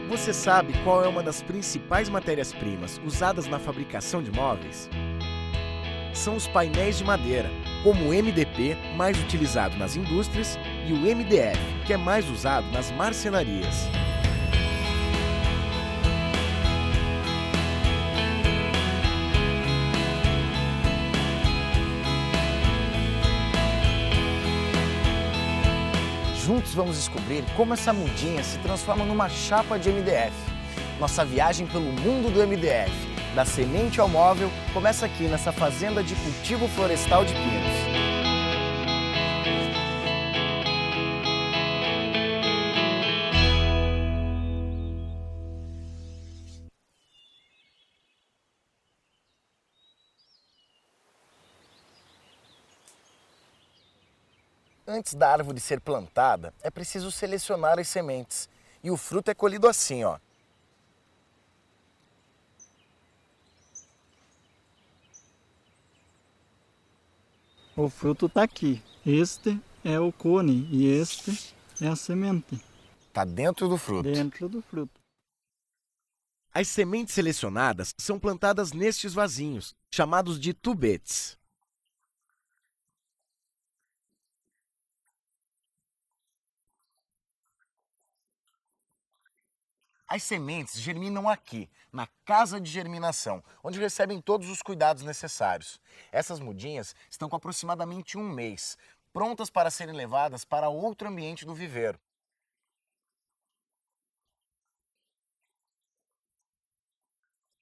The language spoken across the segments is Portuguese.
Você sabe qual é uma das principais matérias-primas usadas na fabricação de móveis? São os painéis de madeira, como o MDP, mais utilizado nas indústrias, e o MDF, que é mais usado nas marcenarias. Juntos vamos descobrir como essa mudinha se transforma numa chapa de MDF. Nossa viagem pelo mundo do MDF, da semente ao móvel, começa aqui nessa fazenda de cultivo florestal de pinos. Antes da árvore ser plantada, é preciso selecionar as sementes. E o fruto é colhido assim, ó. O fruto está aqui. Este é o cone e este é a semente. Tá dentro do fruto. Dentro do fruto. As sementes selecionadas são plantadas nestes vasinhos, chamados de tubetes. As sementes germinam aqui, na casa de germinação, onde recebem todos os cuidados necessários. Essas mudinhas estão com aproximadamente 1 mês, prontas para serem levadas para outro ambiente do viveiro.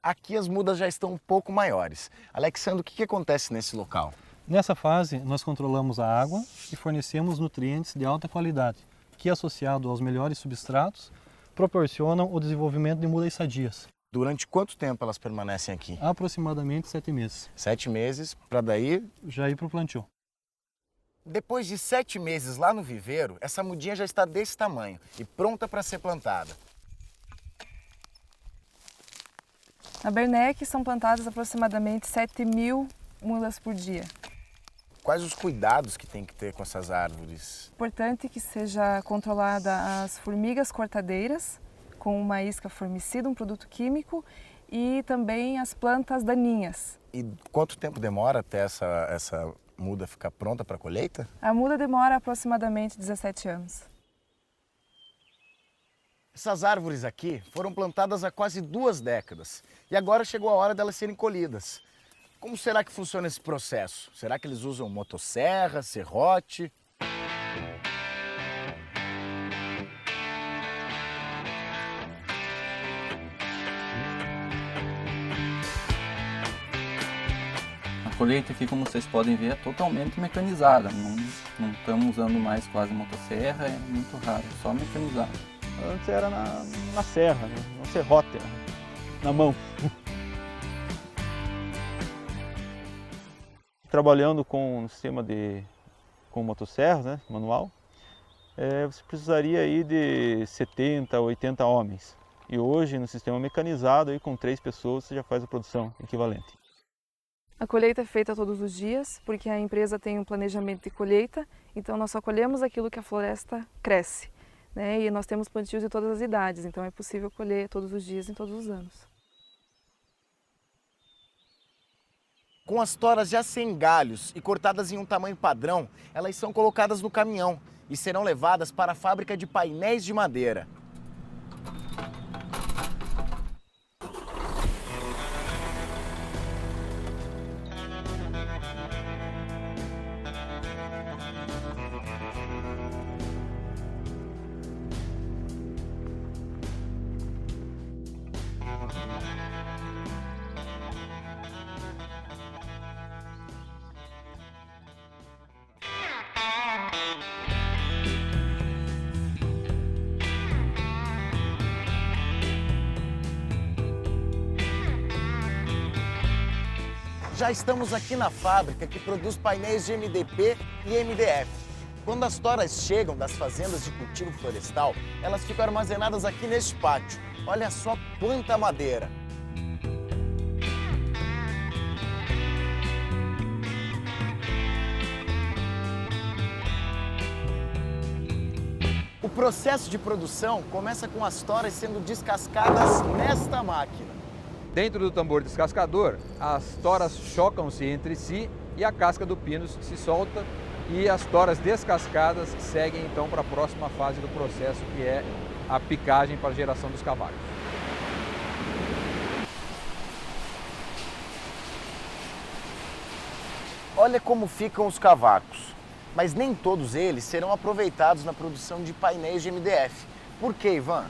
Aqui as mudas já estão um pouco maiores. Alexandre, o que acontece nesse local? Nessa fase, nós controlamos a água e fornecemos nutrientes de alta qualidade, que, associado aos melhores substratos, proporcionam o desenvolvimento de mudas sadias. Durante quanto tempo elas permanecem aqui? Aproximadamente 7 meses. 7 meses, para daí já ir para o plantio. Depois de 7 meses lá no viveiro, essa mudinha já está desse tamanho e pronta para ser plantada. Na Bernec são plantadas aproximadamente 7.000 mudas por dia. Quais os cuidados que tem que ter com essas árvores? Importante que seja controlada as formigas cortadeiras, com uma isca formicida, um produto químico, e também as plantas daninhas. E quanto tempo demora até essa muda ficar pronta para a colheita? A muda demora aproximadamente 17 anos. Essas árvores aqui foram plantadas há quase 2 décadas e agora chegou a hora delas serem colhidas. Como será que funciona esse processo? Será que eles usam motosserra, serrote? A colheita aqui, como vocês podem ver, é totalmente mecanizada. Não estamos usando mais quase motosserra, é muito raro, é só mecanizado. Antes era na serra, né? No serrote, na mão. Trabalhando com um sistema com motosserras, né, manual, você precisaria aí de 70 a 80 homens. E hoje, no sistema mecanizado, aí, com 3 pessoas, você já faz a produção equivalente. A colheita é feita todos os dias, porque a empresa tem um planejamento de colheita, então nós só colhemos aquilo que a floresta cresce, né? E nós temos plantios de todas as idades, então é possível colher todos os dias, em todos os anos. Com as toras já sem galhos e cortadas em um tamanho padrão, elas são colocadas no caminhão e serão levadas para a fábrica de painéis de madeira. Já estamos aqui na fábrica que produz painéis de MDP e MDF. Quando as toras chegam das fazendas de cultivo florestal, elas ficam armazenadas aqui neste pátio. Olha só quanta madeira! O processo de produção começa com as toras sendo descascadas nesta máquina. Dentro do tambor descascador, as toras chocam-se entre si e a casca do pino se solta e as toras descascadas seguem então para a próxima fase do processo, que é a picagem para a geração dos cavacos. Olha como ficam os cavacos, mas nem todos eles serão aproveitados na produção de painéis de MDF. Por quê, Ivan?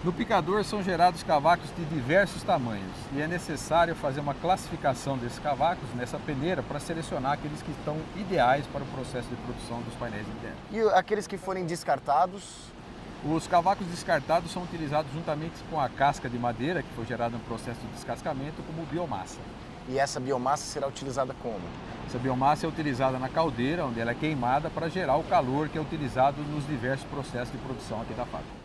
No picador são gerados cavacos de diversos tamanhos e é necessário fazer uma classificação desses cavacos nessa peneira para selecionar aqueles que estão ideais para o processo de produção dos painéis de MDF. E aqueles que forem descartados? Os cavacos descartados são utilizados juntamente com a casca de madeira que foi gerada no processo de descascamento como biomassa. E essa biomassa será utilizada como? Essa biomassa é utilizada na caldeira, onde ela é queimada para gerar o calor que é utilizado nos diversos processos de produção aqui da fábrica.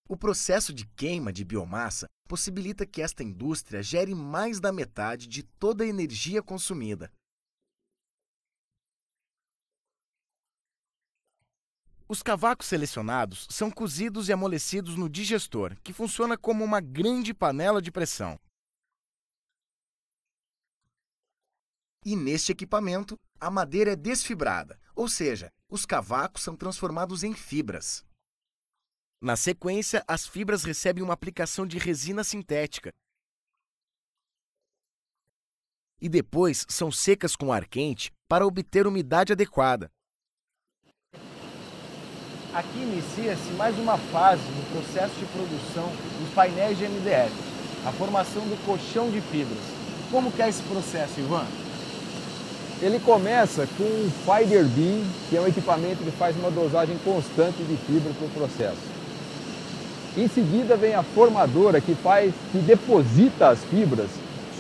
O processo de queima de biomassa possibilita que esta indústria gere mais da metade de toda a energia consumida. Os cavacos selecionados são cozidos e amolecidos no digestor, que funciona como uma grande panela de pressão. E neste equipamento, a madeira é desfibrada, ou seja, os cavacos são transformados em fibras. Na sequência, as fibras recebem uma aplicação de resina sintética e depois são secas com ar quente para obter umidade adequada. Aqui inicia-se mais uma fase no processo de produção dos painéis de MDF, a formação do colchão de fibras. Como que é esse processo, Ivan? Ele começa com um Fiber Beam, que é um equipamento que faz uma dosagem constante de fibra para o processo. Em seguida vem a formadora, que deposita as fibras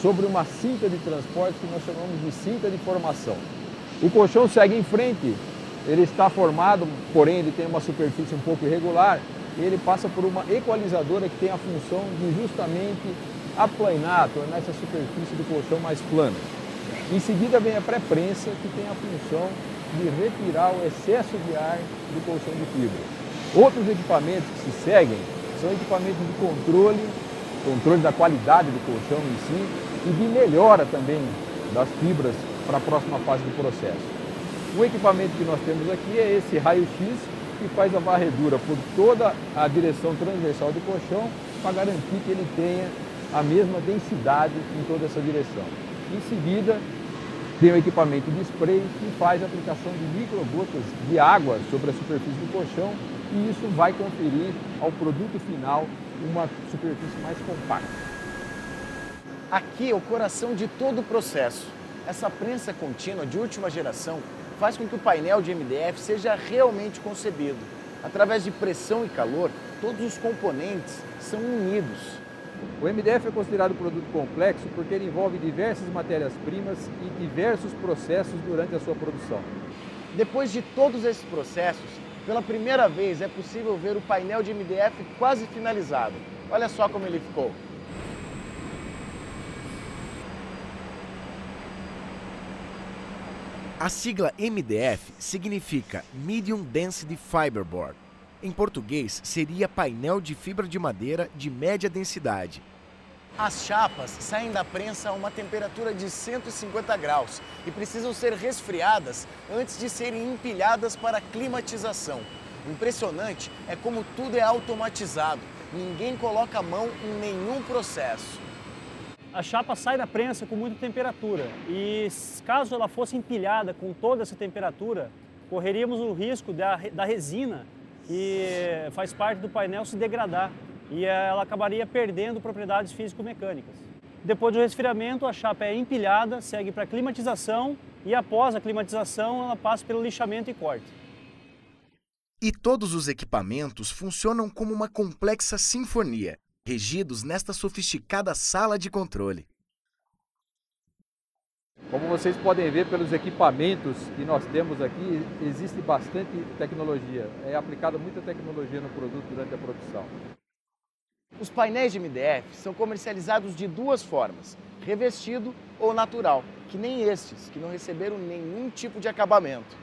sobre uma cinta de transporte que nós chamamos de cinta de formação. O colchão segue em frente, ele está formado, porém ele tem uma superfície um pouco irregular, e ele passa por uma equalizadora que tem a função de justamente aplanar, tornar essa superfície do colchão mais plana. Em seguida vem a pré-prensa, que tem a função de retirar o excesso de ar do colchão de fibra. Outros equipamentos que se seguem são equipamentos de controle da qualidade do colchão em si e de melhora também das fibras para a próxima fase do processo. O equipamento que nós temos aqui é esse raio-x, que faz a varredura por toda a direção transversal do colchão para garantir que ele tenha a mesma densidade em toda essa direção. Em seguida, tem o equipamento de spray, que faz a aplicação de microgotas de água sobre a superfície do colchão, e isso vai conferir ao produto final uma superfície mais compacta. Aqui é o coração de todo o processo. Essa prensa contínua de última geração faz com que o painel de MDF seja realmente concebido. Através de pressão e calor, todos os componentes são unidos. O MDF é considerado produto complexo porque ele envolve diversas matérias-primas e diversos processos durante a sua produção. Depois de todos esses processos, pela primeira vez é possível ver o painel de MDF quase finalizado. Olha só como ele ficou. A sigla MDF significa Medium Density Fiberboard. Em português, seria painel de fibra de madeira de média densidade. As chapas saem da prensa a uma temperatura de 150 graus e precisam ser resfriadas antes de serem empilhadas para climatização. O impressionante é como tudo é automatizado. Ninguém coloca a mão em nenhum processo. A chapa sai da prensa com muita temperatura e caso ela fosse empilhada com toda essa temperatura, correríamos o risco da resina, que faz parte do painel, se degradar e ela acabaria perdendo propriedades físico-mecânicas. Depois do resfriamento, a chapa é empilhada, segue para a climatização e após a climatização ela passa pelo lixamento e corte. E todos os equipamentos funcionam como uma complexa sinfonia, regidos nesta sofisticada sala de controle. Como vocês podem ver pelos equipamentos que nós temos aqui, existe bastante tecnologia. É aplicada muita tecnologia no produto durante a produção. Os painéis de MDF são comercializados de duas formas, revestido ou natural, que nem estes, que não receberam nenhum tipo de acabamento.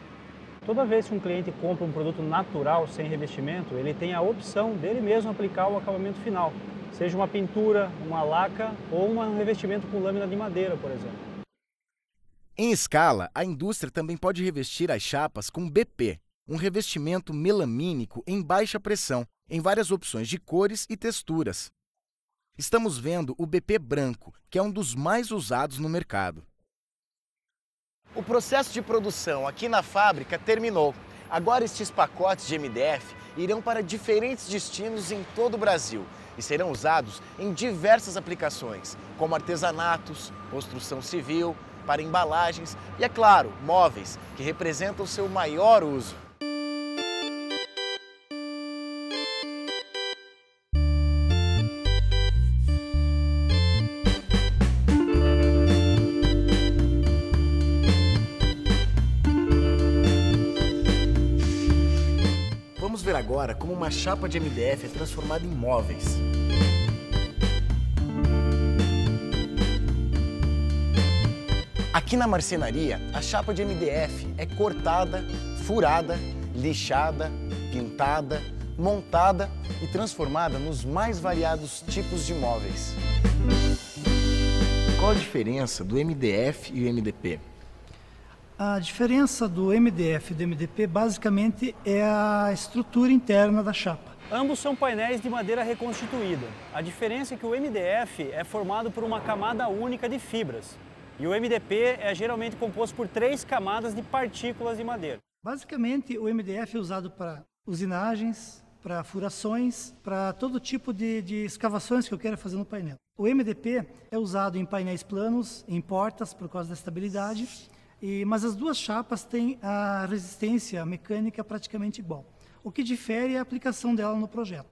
Toda vez que um cliente compra um produto natural sem revestimento, ele tem a opção dele mesmo aplicar o acabamento final, seja uma pintura, uma laca ou um revestimento com lâmina de madeira, por exemplo. Em escala, a indústria também pode revestir as chapas com BP, um revestimento melamínico em baixa pressão, em várias opções de cores e texturas. Estamos vendo o BP branco, que é um dos mais usados no mercado. O processo de produção aqui na fábrica terminou. Agora estes pacotes de MDF irão para diferentes destinos em todo o Brasil e serão usados em diversas aplicações, como artesanatos, construção civil, para embalagens e, é claro, móveis, que representam o seu maior uso. Vamos ver agora como uma chapa de MDF é transformada em móveis. Aqui na marcenaria, a chapa de MDF é cortada, furada, lixada, pintada, montada e transformada nos mais variados tipos de móveis. Qual a diferença do MDF e o MDP? A diferença do MDF e do MDP basicamente é a estrutura interna da chapa. Ambos são painéis de madeira reconstituída. A diferença é que o MDF é formado por uma camada única de fibras e o MDP é geralmente composto por 3 camadas de partículas de madeira. Basicamente, o MDF é usado para usinagens, para furações, para todo tipo de escavações que eu queira fazer no painel. O MDP é usado em painéis planos, em portas, por causa da estabilidade, mas as duas chapas têm a resistência mecânica praticamente igual. O que difere é a aplicação dela no projeto.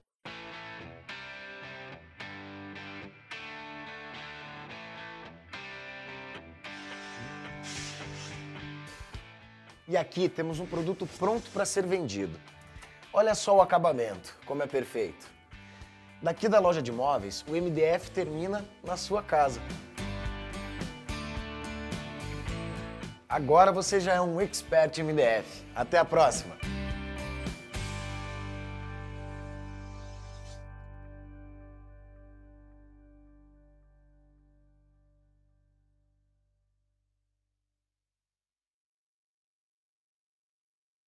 E aqui temos um produto pronto para ser vendido. Olha só o acabamento, como é perfeito. Daqui da loja de móveis, o MDF termina na sua casa. Agora você já é um expert em MDF. Até a próxima!